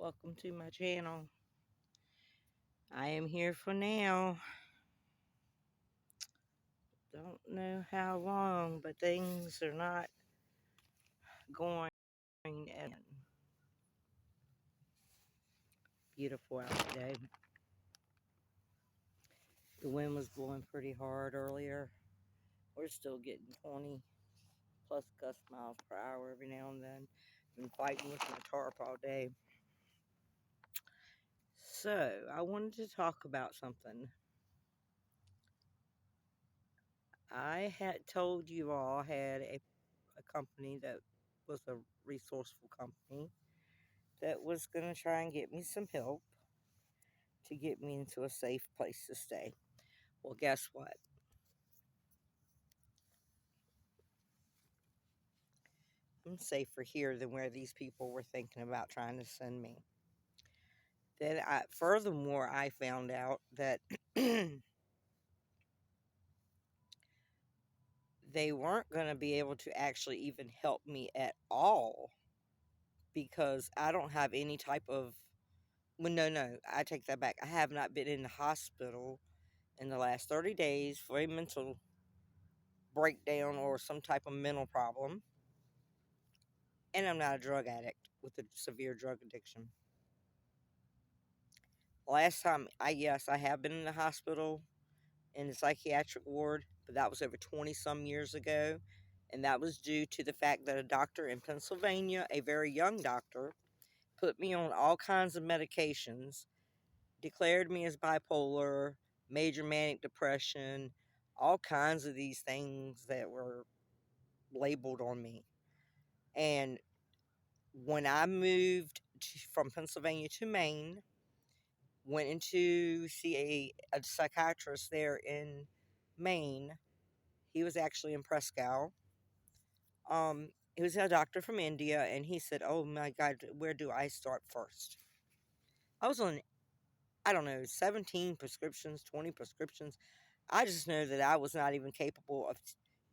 Welcome to my channel. I am here for now. Don't know how long, but things are not going in. Beautiful out today. The wind was blowing pretty hard earlier. We're still getting 20 plus gust miles per hour every now and then. Been fighting with my tarp all day. So, I wanted to talk about something. I had told you all I had a company that was a resourceful company that was going to try and get me some help to get me into a safe place to stay. Well, guess what? I'm safer here than where these people were thinking about trying to send me. Furthermore, I found out that they weren't going to be able to actually even help me at all because I don't have any type of. Well, no, I take that back. I have not been in the hospital in the last 30 days for a mental breakdown or some type of mental problem. And I'm not a drug addict with a severe drug addiction. Last time, yes, I have been in the hospital in the psychiatric ward, but that was over 20 some years ago. And that was due to the fact that a doctor in Pennsylvania, a very young doctor, put me on all kinds of medications, declared me as bipolar, major manic depression, all kinds of these things that were labeled on me. And when I moved from Pennsylvania to Maine, went in to see a psychiatrist there in Maine. He was actually in Prescott. He was a doctor from India, and he said, "Oh my God, where do I start first?" I was on, I don't know, 17 prescriptions, 20 prescriptions. I just know that I was not even capable of,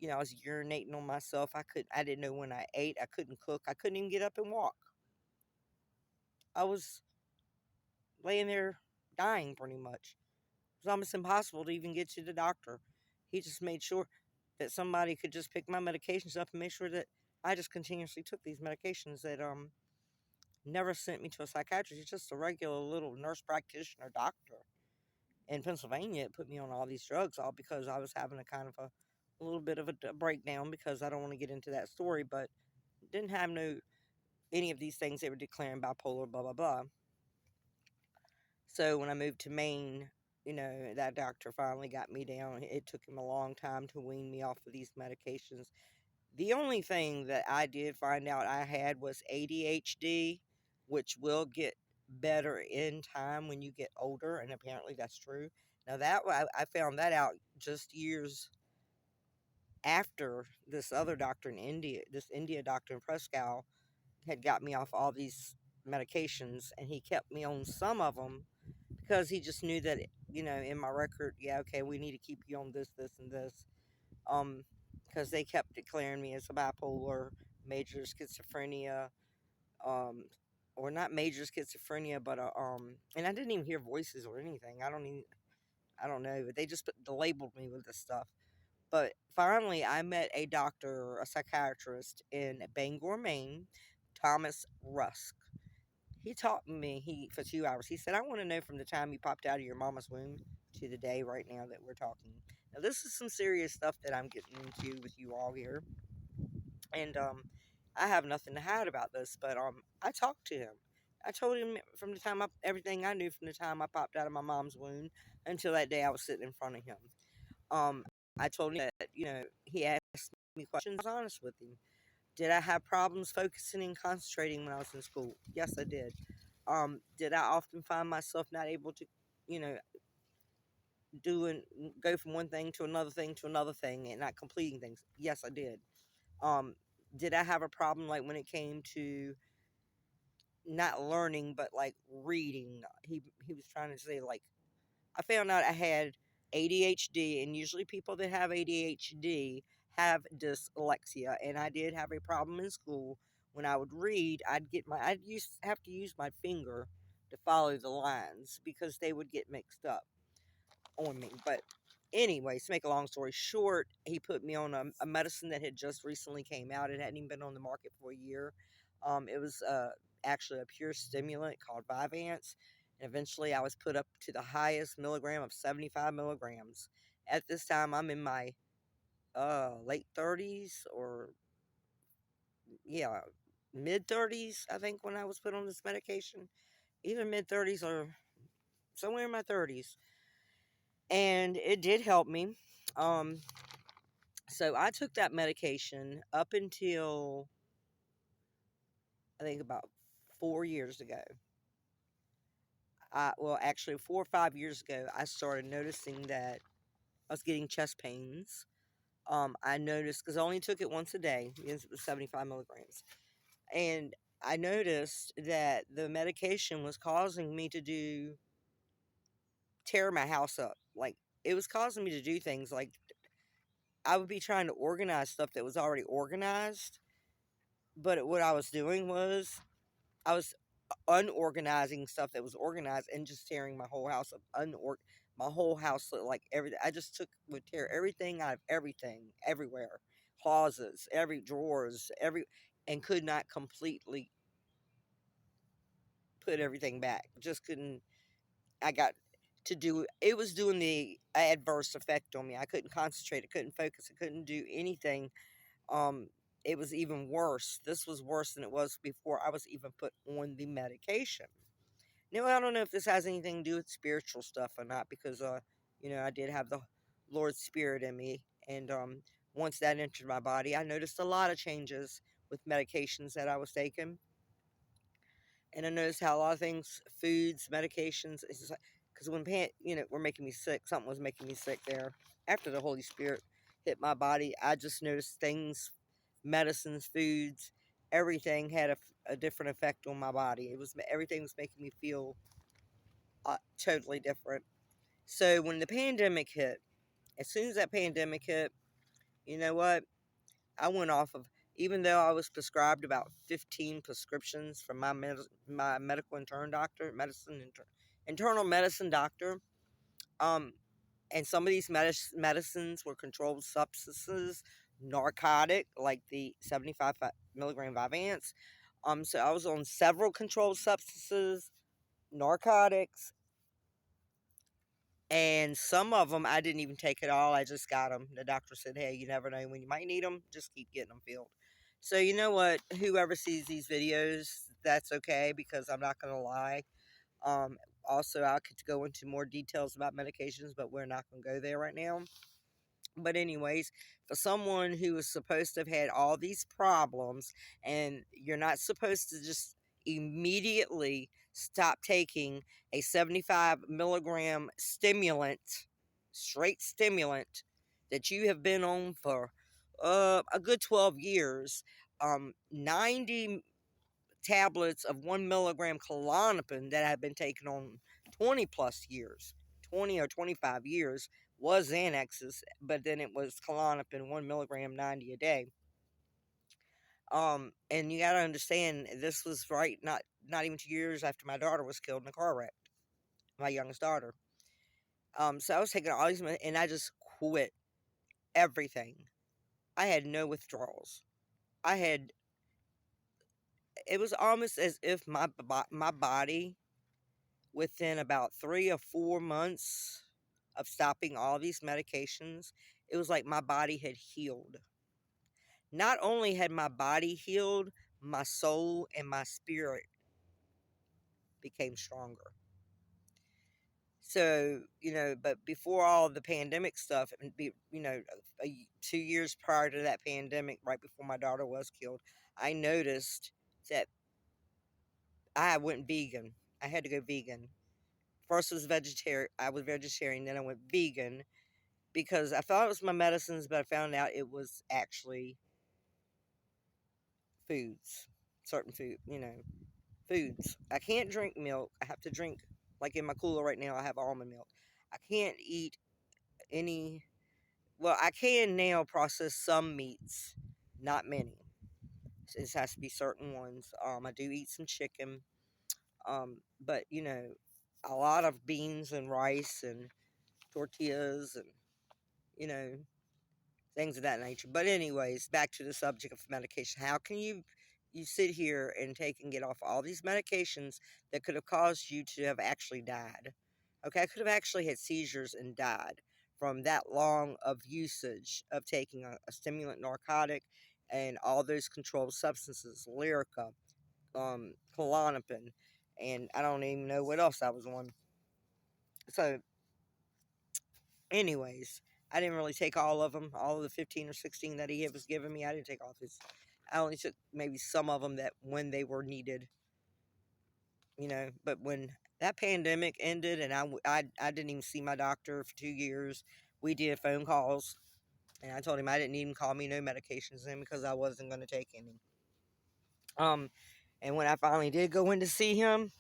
I was urinating on myself. I didn't know when I ate. I couldn't cook. I couldn't even get up and walk. I was laying there dying pretty much. It was almost impossible to even get to the doctor. He just made sure that somebody could just pick my medications up and make sure that I just continuously took these medications that never sent me to a psychiatrist. He's just a regular little nurse practitioner doctor. In Pennsylvania, it put me on all these drugs all because I was having a kind of a little bit of a breakdown because I don't want to get into that story, but didn't have no any of these things they were declaring bipolar, blah blah blah. So when I moved to Maine, that doctor finally got me down. It took him a long time to wean me off of these medications. The only thing that I did find out I had was ADHD, which will get better in time when you get older, and apparently that's true. Now I found that out just years after this other doctor in India, this India doctor in Prescott, had got me off all these medications, and he kept me on some of them because he just knew that in my record, yeah, okay, we need to keep you on this and this, um because they kept declaring me as a bipolar, major schizophrenia, um or not major schizophrenia, but and I didn't even hear voices or anything. I don't know, but they just labeled me with this stuff. But finally I met a doctor, a psychiatrist in Bangor, Maine, Thomas Rusk. He taught me for 2 hours. He said, "I want to know from the time you popped out of your mama's womb to the day right now that we're talking." Now, this is some serious stuff that I'm getting into with you all here, and I have nothing to hide about this. But I talked to him. I told him from the time everything I knew from the time I popped out of my mom's womb until that day I was sitting in front of him. Um, I told him that he asked me questions. I was honest with him. Did I have problems focusing and concentrating when I was in school? Yes, I did. Did I often find myself not able to, you know, go from one thing to another thing to another thing and not completing things? Yes, I did. Um, did I have a problem like when it came to not learning but like reading? He was trying to say like I found out I had ADHD, and usually people that have ADHD have dyslexia, and I did have a problem in school when I would read, have to use my finger to follow the lines because they would get mixed up on me. But anyways, to make a long story short, he put me on a medicine that had just recently came out. It hadn't even been on the market for a year. It was actually a pure stimulant called Vyvanse. And eventually I was put up to the highest milligram of 75 milligrams. At this time, I'm in my late 30s, or yeah, mid 30s, I think, when I was put on this medication. Either mid 30s or somewhere in my 30s. And it did help me. Um, so I took that medication up until I think about 4 years ago. Well, actually, 4 or 5 years ago, I started noticing that I was getting chest pains. I noticed because I only took it once a day because it was 75 milligrams. And I noticed that the medication was causing me to tear my house up. Like, it was causing me to do things like I would be trying to organize stuff that was already organized, but what I was doing was I was unorganizing stuff that was organized and just tearing my whole house up. My whole house looked like everything. I just would tear everything out of everything, everywhere, closets, every drawers, and could not completely put everything back. Just couldn't. I got to do it was doing the adverse effect on me. I couldn't concentrate. I couldn't focus. I couldn't do anything. Um, it was even worse. This was worse than it was before I was even put on the medication. Now, I don't know if this has anything to do with spiritual stuff or not, because I did have the Lord's Spirit in me, and once that entered my body, I noticed a lot of changes with medications that I was taking. And I noticed how a lot of things, foods, medications, it's just like, because when were making me sick, something was making me sick there. After the Holy Spirit hit my body, I just noticed things, medicines, foods, everything had a different effect on my body. Everything was making me feel totally different. So when the pandemic hit, as soon as that pandemic hit, you know what? I went off of, even though I was prescribed about 15 prescriptions from my medical internal medicine doctor. Um, and some of these medicines were controlled substances, narcotic, like the 75 milligram Vyvanse. So I was on several controlled substances, narcotics, and some of them I didn't even take at all. I just got them. The doctor said, "Hey, you never know when you might need them. Just keep getting them filled." So you know what? Whoever sees these videos, that's okay, because I'm not gonna lie. Um, Also, I could go into more details about medications, but we're not gonna go there right now. But anyways, for someone who is supposed to have had all these problems, and you're not supposed to just immediately stop taking a 75 milligram stimulant, straight stimulant, that you have been on for a good 12 years, 90 tablets of 1 milligram Klonopin that have been taken on 20 plus years, 20 or 25 years, was Xanaxes, but then it was Klonopin 1 milligram 90 a day. And you got to understand, this was not even 2 years after my daughter was killed in a car wreck, my youngest daughter. So I was taking all these, and I just quit everything. I had no withdrawals. I had, it was almost as if my body, within about 3 or 4 months of stopping all these medications, it was like my body had healed. Not only had my body healed, my soul and my spirit became stronger. So, but before all the pandemic stuff, 2 years prior to that pandemic, right before my daughter was killed, I noticed that I went vegan. I had to go vegan. First was vegetarian. I was vegetarian, then I went vegan because I thought it was my medicines, but I found out it was actually foods, certain foods. I can't drink milk. I have to drink, like in my cooler right now, I have almond milk. I can't eat any, well, I can now process some meats, not many. It has to be certain ones. I do eat some chicken, but a lot of beans and rice and tortillas and you know things of that nature. But anyways, back to the subject of medication. How can you sit here and take and get off all these medications that could have caused you to have actually died? Okay, I could have actually had seizures and died from that long of usage of taking a stimulant narcotic and all those controlled substances, Lyrica, Klonopin, and I don't even know what else I was on. So, anyways, I didn't really take all of them, all of the 15 or 16 that he was giving me. I didn't take all of his. I only took maybe some of them that when they were needed, But when that pandemic ended and I didn't even see my doctor for 2 years, we did phone calls, and I told him I didn't even call me no medications in because I wasn't going to take any. Um, and when I finally did go in to see him,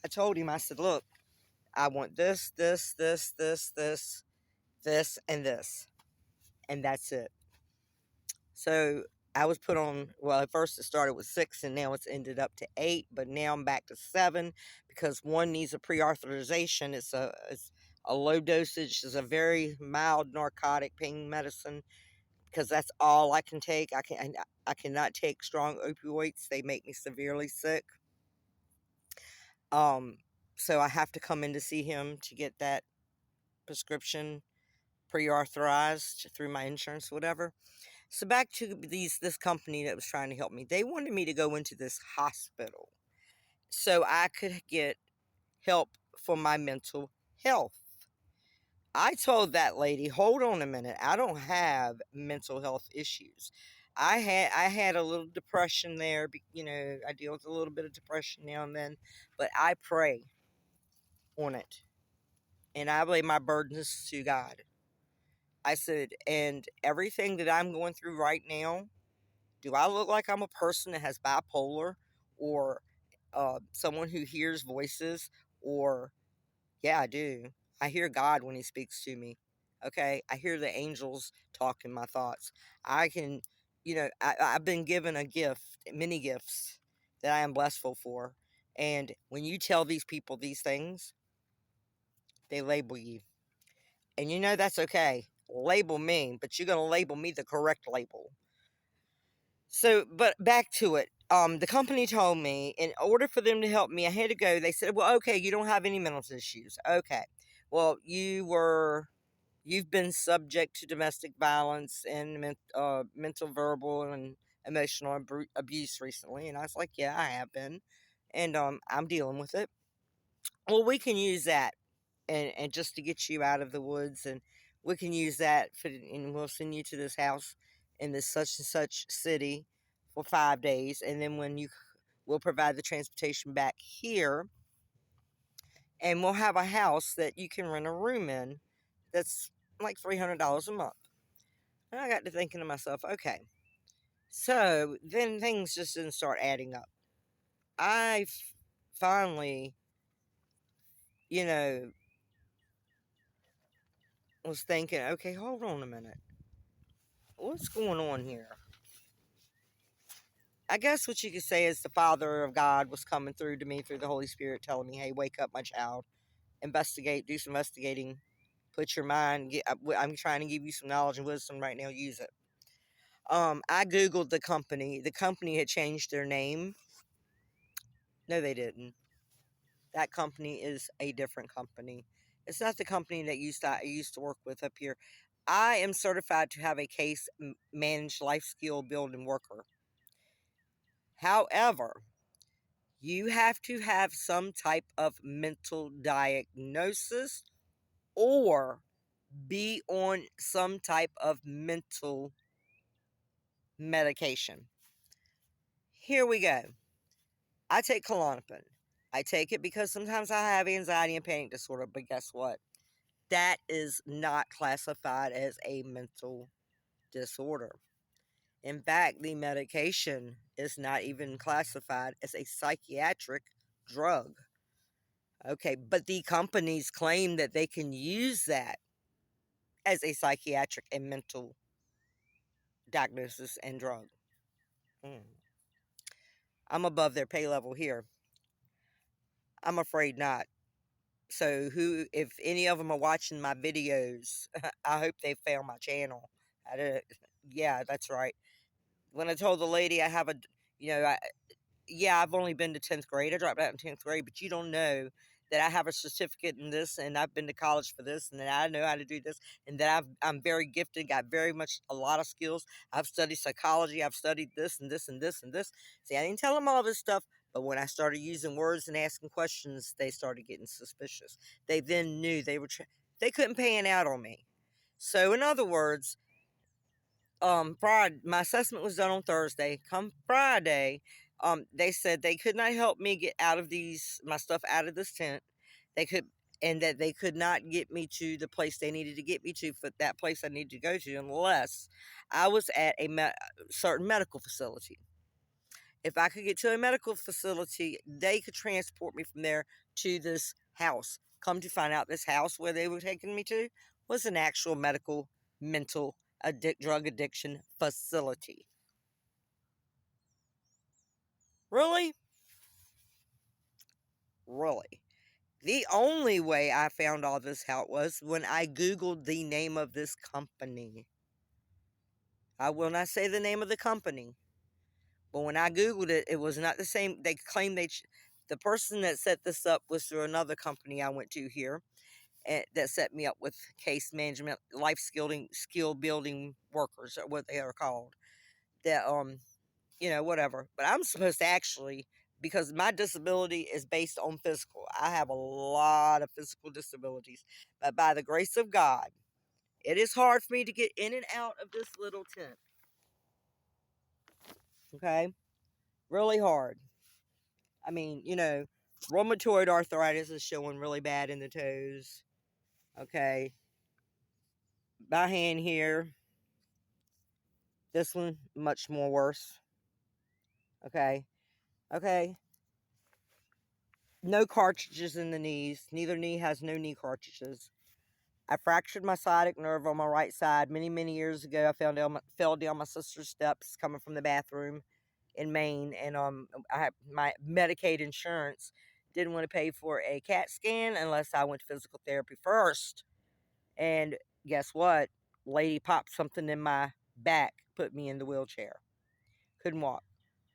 I told him, I said, look, I want this, this, this, this, this, this, and this, and that's it. So I was put on, well, at first it started with 6 and now it's ended up to 8, but now I'm back to 7 because one needs a pre authorization. It's a low dosage, it's a very mild narcotic pain medicine because that's all I can take. I cannot take strong opioids, they make me severely sick. Um, so I have to come in to see him to get that prescription pre authorized through my insurance, whatever. So back to this company that was trying to help me. They wanted me to go into this hospital so I could get help for my mental health. I told that lady, "Hold on a minute. I don't have mental health issues. I had a little depression there, I deal with a little bit of depression now and then, but I pray on it and I lay my burdens to God." I said, "And everything that I'm going through right now, do I look like I'm a person that has bipolar or someone who hears voices? Or, yeah, I do. I hear God when He speaks to me. Okay. I hear the angels talk in my thoughts. I can, I've been given a gift, many gifts that I am blessful for. And when you tell these people these things, they label you. And that's okay. Label me, but you're going to label me the correct label. So, but back to it. The company told me in order for them to help me, I had to go. They said, "Well, okay, you don't have any mental issues. Okay, well, you've been subject to domestic violence and mental, verbal, and emotional abuse recently." And I was like, "Yeah, I have been, and I'm dealing with it." Well, we can use that and just to get you out of the woods, and we can use that and we'll send you to this house in this such and such city for 5 days, and then we'll provide the transportation back here, and we'll have a house that you can rent a room in that's like $300 a month. And I got to thinking to myself, okay, so then things just didn't start adding up. I finally, you know, was thinking, okay, hold on a minute. What's going on here? I guess what you could say is the Father of God was coming through to me through the Holy Spirit, telling me, "Hey, wake up, my child. Investigate. Do some investigating. Put your mind. I'm trying to give you some knowledge and wisdom right now. Use it." I googled the company. The company had changed their name. No, they didn't. That company is a different company. It's not the company that I used to work with up here. I am certified to have a case managed life skill building worker. However, you have to have some type of mental diagnosis or be on some type of mental medication. Here we go. I take Klonopin. I take it because sometimes I have anxiety and panic disorder, but guess what? That is not classified as a mental disorder. In fact, the medication is not even classified as a psychiatric drug. Okay, but the companies claim that they can use that as a psychiatric and mental diagnosis and drug. Mm. I'm above their pay level here. I'm afraid not. So if any of them are watching my videos, I hope they found my channel. I don't, yeah, that's right. When I told the lady I have a, you know, yeah, I've only been to 10th grade. I dropped out in 10th grade, but you don't know that I have a certificate in this and I've been to college for this and that I know how to do this and that I'm very gifted, got very much a lot of skills. I've studied psychology. I've studied this and this and this and this. See, I didn't tell them all this stuff, but when I started using words and asking questions, they started getting suspicious. They then knew they couldn't pan out on me. So, in other words, Friday, my assessment was done on Thursday. Come Friday, they said they could not help me get out of my stuff out of this tent. They could, and that they could not get me to the place they needed to get me to for that place I needed to go to unless I was at a certain medical facility. If I could get to a medical facility, they could transport me from there to this house. Come to find out, this house where they were taking me to was an actual medical mental drug addiction facility. Really? Really? The only way I found all this out was when I Googled the name of this company. I will not say the name of the company, but when I Googled it, it was not the same. They claimed the person that set this up was through another company I went to here that set me up with case management, life skill building workers, or what they are called. That whatever. But I'm supposed to actually, because my disability is based on physical. I have a lot of physical disabilities, but by the grace of God, it is hard for me to get in and out of this little tent. Okay, really hard. I mean, rheumatoid arthritis is showing really bad in the toes. Okay, my hand here, this one much more worse. Okay, okay. No cartridges in the knees. Neither knee has no knee cartridges. I fractured my sciatic nerve on my right side many, many years ago. I fell down my sister's steps coming from the bathroom in Maine, and I had my Medicaid insurance didn't want to pay for a CAT scan unless I went to physical therapy first. And guess what? Lady popped something in my back, put me in the wheelchair. Couldn't walk.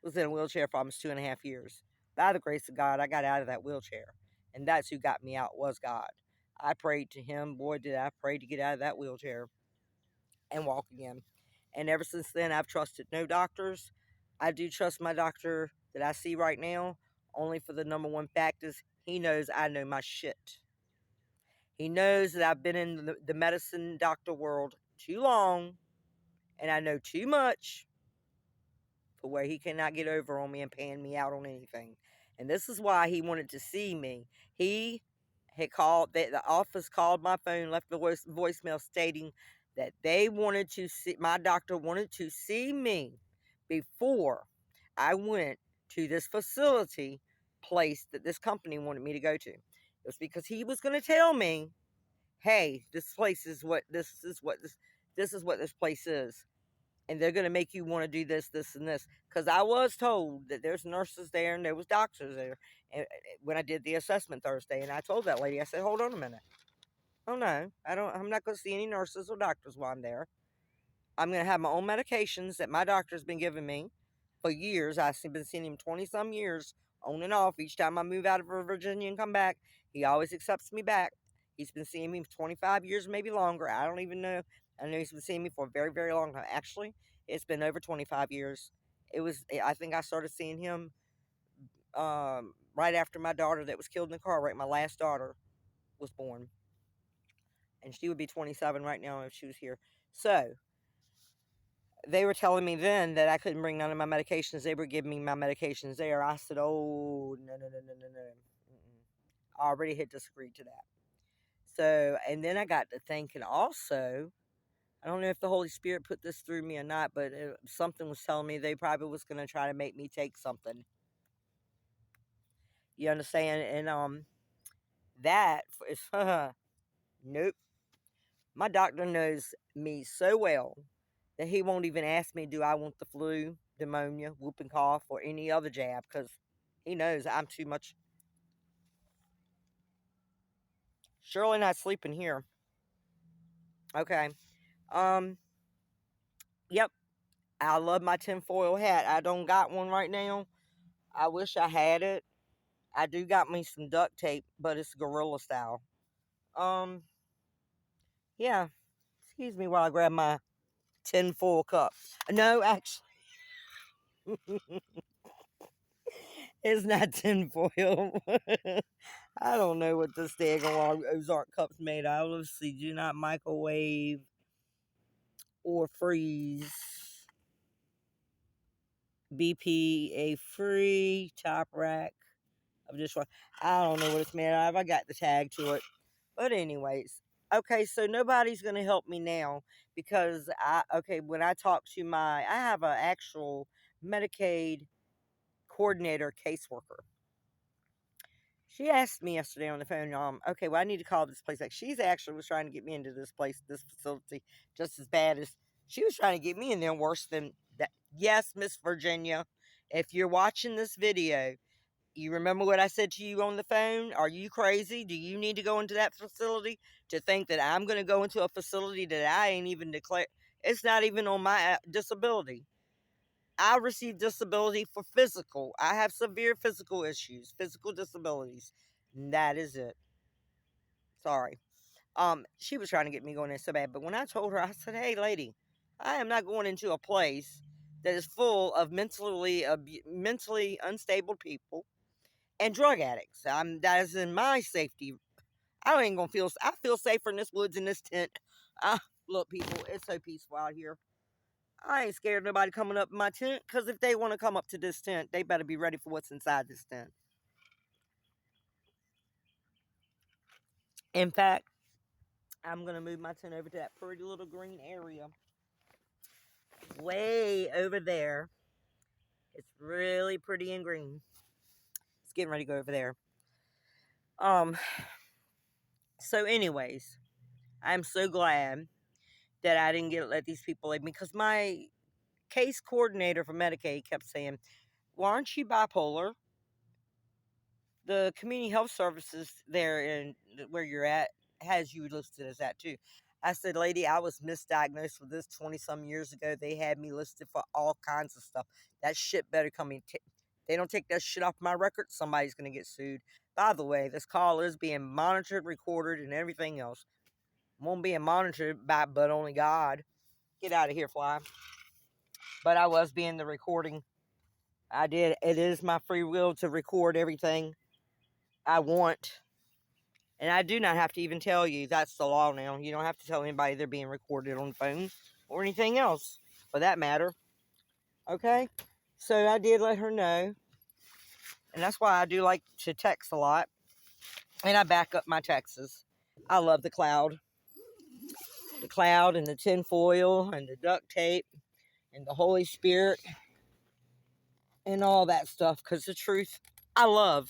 Was in a wheelchair for almost 2.5 years. By the grace of God, I got out of that wheelchair. And that's who got me out, was God. I prayed to him. Boy, did I pray to get out of that wheelchair and walk again. And ever since then, I've trusted no doctors. I do trust my doctor that I see right now, only for the number one fact is he knows I know my shit. He knows that I've been in the medicine doctor world too long and I know too much for where he cannot get over on me and pan me out on anything. And this is why he wanted to see me. He had called, the office called my phone, left a voicemail stating that they wanted to see, my doctor wanted to see me before I went to this facility place that this company wanted me to go to. It was because he was going to tell me, hey, this is what this place is, and they're going to make you want to do this, this, and this. Because I was told that there's nurses there and there was doctors there when I did the assessment Thursday, and I told that lady, I said, hold on a minute. Oh no, I'm not going to see any nurses or doctors while I'm there. I'm going to have my own medications that my doctor's been giving me for years. I've been seeing him 20 some years on and off. Each time I move out of Virginia and come back, he always accepts me back. He's been seeing me for 25 years, maybe longer. I don't even know. I know he's been seeing me for a very, very long time. Actually, it's been over 25 years. I think I started seeing him right after my daughter that was killed in the car wreck, my last daughter, was born. And she would be 27 right now if she was here. So, they were telling me then that I couldn't bring none of my medications. They were giving me my medications there. I said, oh, no, no, no, no, no, no. Mm-mm. I already had disagreed to that. So, and then I got to thinking also, I don't know if the Holy Spirit put this through me or not, but something was telling me they probably was going to try to make me take something. You understand? And that is, nope. My doctor knows me so well that he won't even ask me, do I want the flu? pneumonia, whooping cough, or any other jab, because he knows I'm too much. Surely not sleeping here. Okay. Um. Yep. I love my tinfoil hat. I don't got one right now. I wish I had it. I do got me some duct tape, but it's gorilla style. Um. Yeah. Excuse me while I grab my tinfoil cup. No, actually, it's not tinfoil. I don't know what this daggone Ozark cup's made out of. Let's see. Do not microwave or freeze. BPA free top rack of dishwasher. I don't know what it's made out of. I got the tag to it. But anyways, okay, so nobody's gonna help me now because when I talk to I have an actual Medicaid coordinator caseworker. She asked me yesterday on the phone, okay, well, I need to call this place. Like, she's actually was trying to get me into this place, this facility, just as bad as she was trying to get me in there, worse than that. Yes, Miss Virginia, if you're watching this video, you remember what I said to you on the phone? Are you crazy? Do you need to go into that facility to think that I'm going to go into a facility that I ain't even declared? It's not even on my disability. I receive disability for physical. I have severe physical issues, physical disabilities. And that is it. Sorry. She was trying to get me going in so bad, but when I told her, I said, "Hey, lady, I am not going into a place that is full of mentally unstable people and drug addicts. That is in my safety. I ain't gonna feel. I feel safer in this woods in this tent. Look, people, it's so peaceful out here. I ain't scared of nobody coming up in my tent, because if they want to come up to this tent, they better be ready for what's inside this tent. In fact, I'm going to move my tent over to that pretty little green area. Way over there. It's really pretty and green. It's getting ready to go over there. Um, so anyways, I'm so glad that I didn't let these people leave me, because my case coordinator for Medicaid kept saying, "Well, aren't you bipolar? The community health services there in where you're at has you listed as that too." I said, "Lady, I was misdiagnosed with this 20 some years ago. They had me listed for all kinds of stuff. That shit better come in. They don't take that shit off my record, somebody's going to get sued. By the way, this call is being monitored, recorded, and everything else. Won't be monitored by but only God. Get out of here, fly." But I was being the recording. I did. It is my free will to record everything I want. And I do not have to even tell you. That's the law now. You don't have to tell anybody they're being recorded on the phone or anything else for that matter. Okay? So I did let her know. And that's why I do like to text a lot. And I back up my texts. I love the cloud. The cloud and the tinfoil and the duct tape and the Holy Spirit and all that stuff. Because the truth, I love.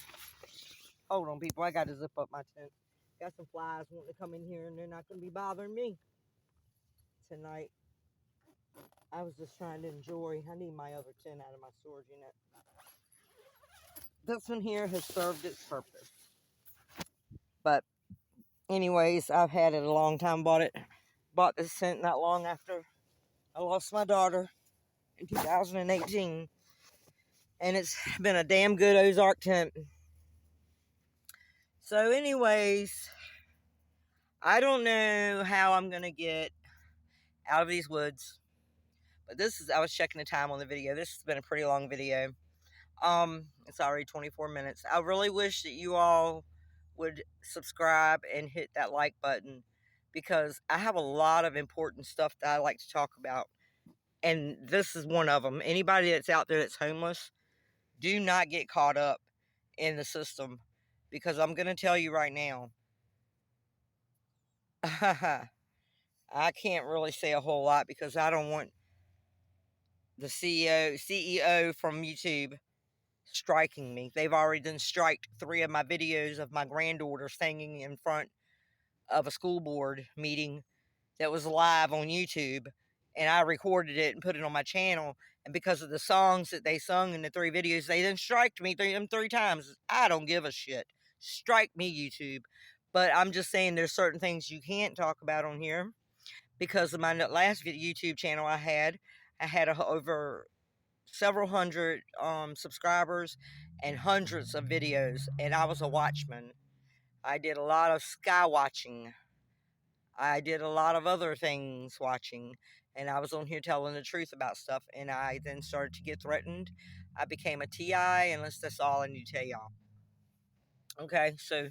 Hold on, people. I got to zip up my tent. Got some flies wanting to come in here, and they're not going to be bothering me tonight. I was just trying to enjoy. I need my other tent out of my storage unit. This one here has served its purpose. But anyways, I've had it a long time. Bought this tent not long after I lost my daughter in 2018. And it's been a damn good Ozark tent. So anyways, I don't know how I'm going to get out of these woods. But I was checking the time on the video. This has been a pretty long video. It's already 24 minutes. I really wish that you all would subscribe and hit that like button, because I have a lot of important stuff that I like to talk about. And this is one of them. Anybody that's out there that's homeless, do not get caught up in the system, because I'm going to tell you right now, I can't really say a whole lot because I don't want the CEO from YouTube striking me. They've already done striked 3 of my videos of my granddaughter singing in front of a school board meeting that was live on YouTube. and I recorded it and put it on my channel. And because of the songs that they sung in the 3 videos, they then striked me three times. I don't give a shit. Strike me, YouTube. But I'm just saying there's certain things you can't talk about on here because of my last YouTube channel I had over several hundred subscribers and hundreds of videos, and I was a watchman. I did a lot of sky watching. I did a lot of other things watching, and I was on here telling the truth about stuff, and I then started to get threatened. I became a TI, and that's all I need to tell y'all. Okay, so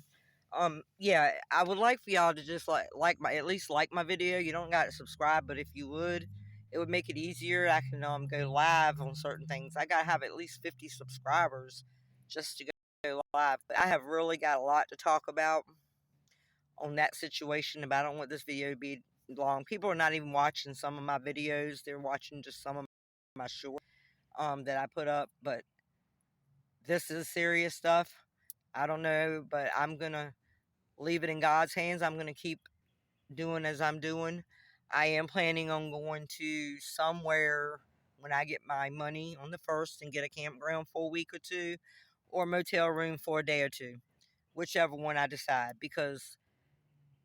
yeah, I would like for y'all to just at least like my video. You don't got to subscribe, but if you would, it would make it easier. I can go live on certain things. I gotta have at least 50 subscribers just to go live. But I have really got a lot to talk about on that situation, but I don't want this video to be long. People are not even watching some of my videos. They're watching just some of my shorts that I put up, but this is serious stuff. I don't know, but I'm going to leave it in God's hands. I'm going to keep doing as I'm doing. I am planning on going to somewhere when I get my money on the 1st and get a campground for a week or two, or a motel room for a day or two, whichever one I decide, because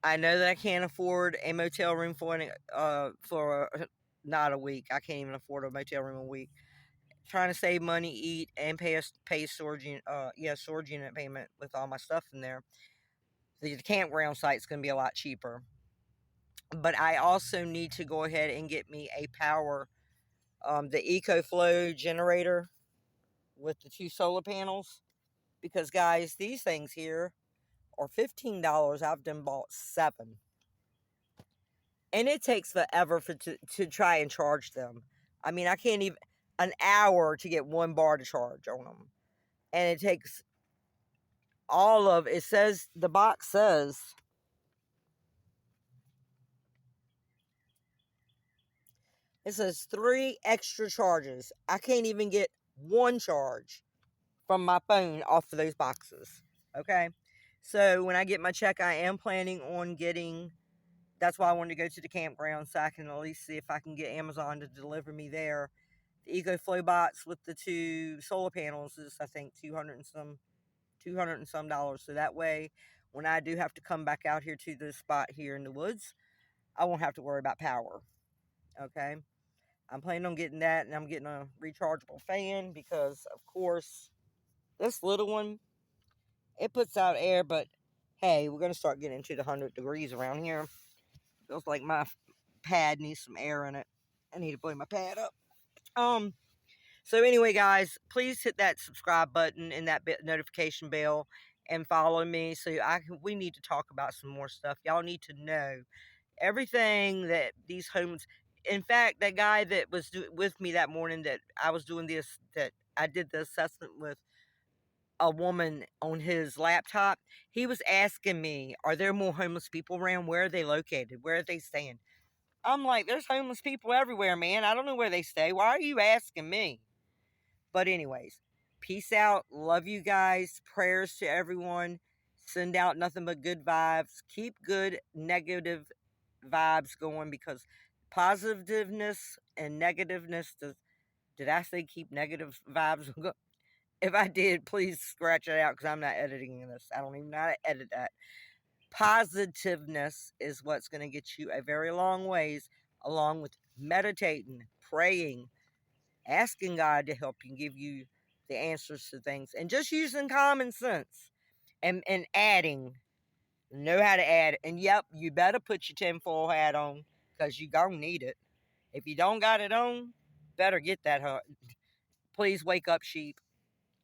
I know that I can't afford a motel room for not a week. I can't even afford a motel room a week. Trying to save money, eat, and pay storage storage unit payment with all my stuff in there. The campground site's going to be a lot cheaper. But I also need to go ahead and get me a the EcoFlow generator with the 2 solar panels, because guys, these things here are $15. I've done bought 7. And it takes forever to try and charge them. I mean, I can't even, an hour to get 1 bar to charge on them. And it takes it says, the box says, it says 3 extra charges. I can't even get 1 charge from my phone off of those boxes. Okay? So when I get my check, I am planning on getting, that's why I wanted to go to the campground, so I can at least see if I can get Amazon to deliver me there. The EcoFlow box with the 2 solar panels is, I think, $200 and some dollars. So that way, when I do have to come back out here to this spot here in the woods, I won't have to worry about power. Okay? I'm planning on getting that, and I'm getting a rechargeable fan because, of course, this little one, it puts out air, but hey, we're going to start getting into the 100 degrees around here. Feels like my pad needs some air in it. I need to blow my pad up. So anyway, guys, please hit that subscribe button and that notification bell and follow me so we need to talk about some more stuff. Y'all need to know everything that these homes. In fact, that guy that was with me that morning that I was doing this, that I did the assessment with a woman on his laptop, he was asking me, are there more homeless people around? Where are they located? Where are they staying? I'm like, there's homeless people everywhere, man. I don't know where they stay. Why are you asking me? But anyways, peace out. Love you guys. Prayers to everyone. Send out nothing but good vibes. Keep good negative vibes going, because positiveness and negativeness, did I say keep negative vibes going? If I did, please scratch it out, because I'm not editing this. I don't even know how to edit that. Positiveness is what's going to get you a very long ways, along with meditating, praying, asking God to help you, give you the answers to things, and just using common sense and adding. Know how to add. And yep, you better put your tinfoil hat on, because you gonna need it. If you don't got it on, better get that. Please wake up, sheep.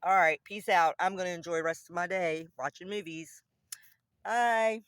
All right, peace out. I'm gonna enjoy the rest of my day watching movies. Bye.